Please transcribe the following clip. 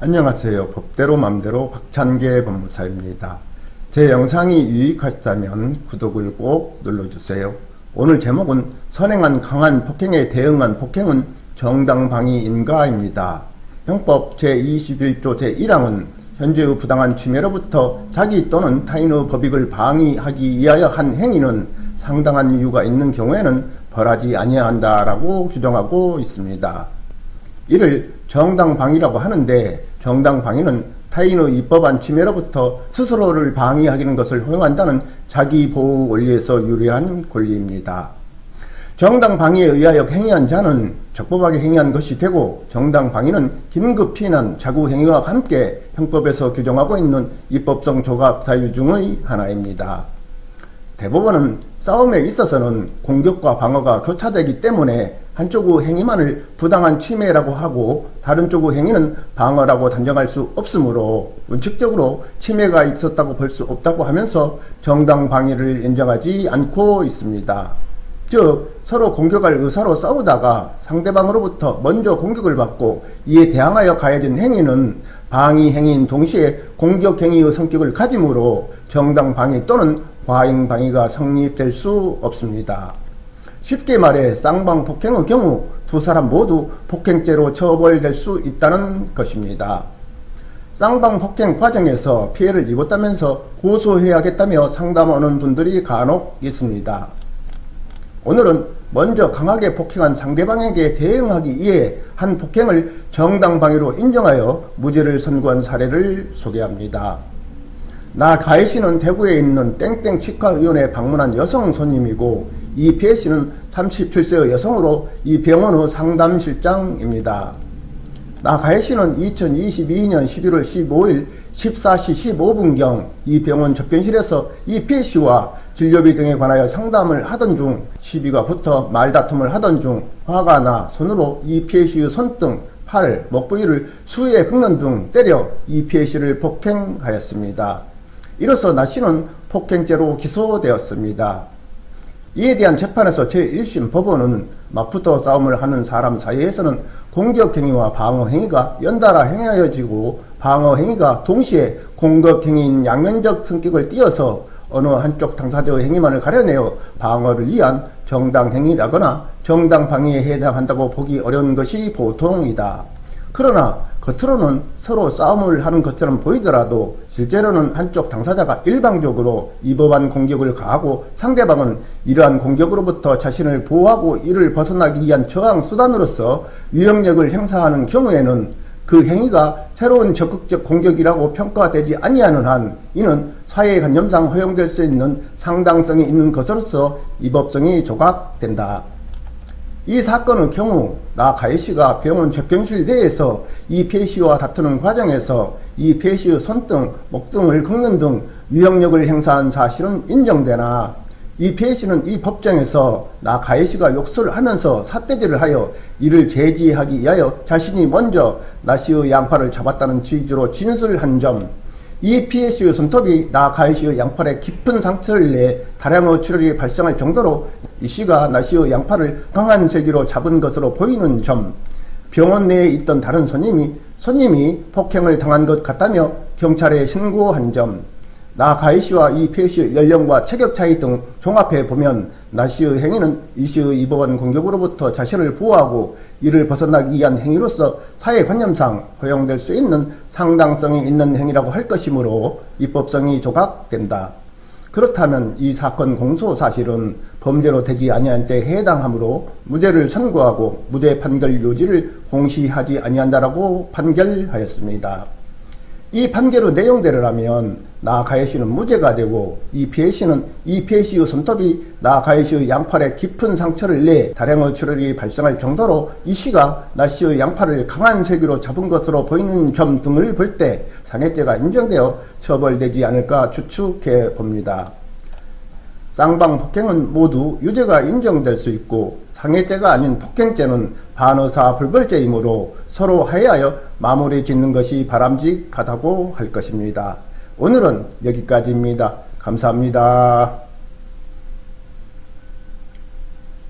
안녕하세요. 법대로 맘대로 박찬계 법무사입니다. 제 영상이 유익하시다면 구독을 꼭 눌러주세요. 오늘 제목은 선행한 강한 폭행에 대응한 폭행은 정당방위인가입니다. 형법 제21조 제1항은 현재의 부당한 침해로부터 자기 또는 타인의 법익을 방위하기 위하여 한 행위는 상당한 이유가 있는 경우에는 벌하지 아니한다라고 규정하고 있습니다. 이를 정당방위라고 하는데, 정당방위는 타인의 입법한 침해로부터 스스로를 방위하기는 것을 허용한다는 자기보호 원리에서 유래한 권리입니다. 정당방위에 의하여 행위한 자는 적법하게 행위한 것이 되고, 정당방위는 긴급 피난, 자구행위와 함께 형법에서 규정하고 있는 입법성 조각 사유 중의 하나입니다. 대법원은 싸움에 있어서는 공격과 방어가 교차되기 때문에 한쪽의 행위만을 부당한 침해라고 하고 다른 쪽의 행위는 방어라고 단정할 수 없으므로 원칙적으로 침해가 있었다고 볼 수 없다고 하면서 정당방위를 인정하지 않고 있습니다. 즉, 서로 공격할 의사로 싸우다가 상대방으로부터 먼저 공격을 받고 이에 대항하여 가해진 행위는 방위행위인 동시에 공격행위의 성격을 가지므로 정당방위 또는 과잉방위가 성립될 수 없습니다. 쉽게 말해 쌍방폭행의 경우 두 사람 모두 폭행죄로 처벌될 수 있다는 것입니다. 쌍방폭행 과정에서 피해를 입었다면서 고소해야겠다며 상담하는 분들이 간혹 있습니다. 오늘은 먼저 강하게 폭행한 상대방에게 대응하기 위해 한 폭행을 정당방위로 인정하여 무죄를 선고한 사례를 소개합니다. 나 가해씨는 대구에 있는 땡땡 치과의원에 방문한 여성 손님이고, 이 피해씨는 37세의 여성으로 이 병원의 상담실장입니다. 나 가해씨는 2022년 11월 15일 14시 15분경 이 병원 접견실에서 이 피해씨와 진료비 등에 관하여 상담을 하던 중 시비가 붙어 말다툼을 하던 중 화가 나 손으로 이 피해씨의 손등, 팔, 목 부위를 수위에 긁는 등 때려 이 피해씨를 폭행하였습니다. 이로써 나 씨는 폭행죄로 기소되었습니다. 이에 대한 재판에서 제1심 법원은 맞붙어 싸움을 하는 사람 사이에서는 공격행위와 방어행위가 연달아 행하여지고 방어행위가 동시에 공격행위인 양면적 성격을 띠어서 어느 한쪽 당사자의 행위만을 가려내어 방어를 위한 정당행위라거나 정당방위에 해당한다고 보기 어려운 것이 보통이다. 그러나 겉으로는 서로 싸움을 하는 것처럼 보이더라도 실제로는 한쪽 당사자가 일방적으로 위법한 공격을 가하고 상대방은 이러한 공격으로부터 자신을 보호하고 이를 벗어나기 위한 저항 수단으로서 유형력을 행사하는 경우에는 그 행위가 새로운 적극적 공격이라고 평가되지 아니하는 한 이는 사회간념상 허용될 수 있는 상당성이 있는 것으로서 위법성이 조각된다. 이 사건의 경우 나 가해씨가 병원 접견실 내에서 이 피해씨와 다투는 과정에서 이 피해씨의 손등, 목등을 긁는 등 유형력을 행사한 사실은 인정되나, 이 피해씨는 이 법정에서 나 가해씨가 욕설을 하면서 삿대질을 하여 이를 제지하기 위하여 자신이 먼저 나 씨의 양팔을 잡았다는 취지로 진술한 점, 이 피해씨의 손톱이 나 가해씨의 양팔에 깊은 상처를 내 다량의 출혈이 발생할 정도로 이 씨가 나 씨의 양팔을 강한 세기로 잡은 것으로 보이는 점, 병원 내에 있던 다른 손님이 폭행을 당한 것 같다며 경찰에 신고한 점, 나 가해씨와 이 피해씨의 연령과 체격 차이 등 종합해 보면 나 씨의 행위는 이 씨의 위법한 공격으로부터 자신을 보호하고 이를 벗어나기 위한 행위로서 사회관념상 허용될 수 있는 상당성이 있는 행위라고 할 것이므로 입법성이 조각된다. 그렇다면 이 사건 공소 사실은 범죄로 되지 아니한 데 해당하므로 무죄를 선고하고 무죄 판결 유지를 공시하지 아니한다라고 판결하였습니다. 이 판결의 내용대로라면 나 가해씨는 무죄가 되고 이 피해씨는 이 피해씨의 손톱이 나 가해씨의 양팔에 깊은 상처를 내 다량의 출혈이 발생할 정도로 이 씨가 나 씨의 양팔을 강한 세기로 잡은 것으로 보이는 점 등을 볼 때 상해죄가 인정되어 처벌되지 않을까 추측해 봅니다. 쌍방폭행은 모두 유죄가 인정될 수 있고 상해죄가 아닌 폭행죄는 반의사 불벌죄이므로 서로 화해하여 마무리 짓는 것이 바람직하다고 할 것입니다. 오늘은 여기까지입니다. 감사합니다.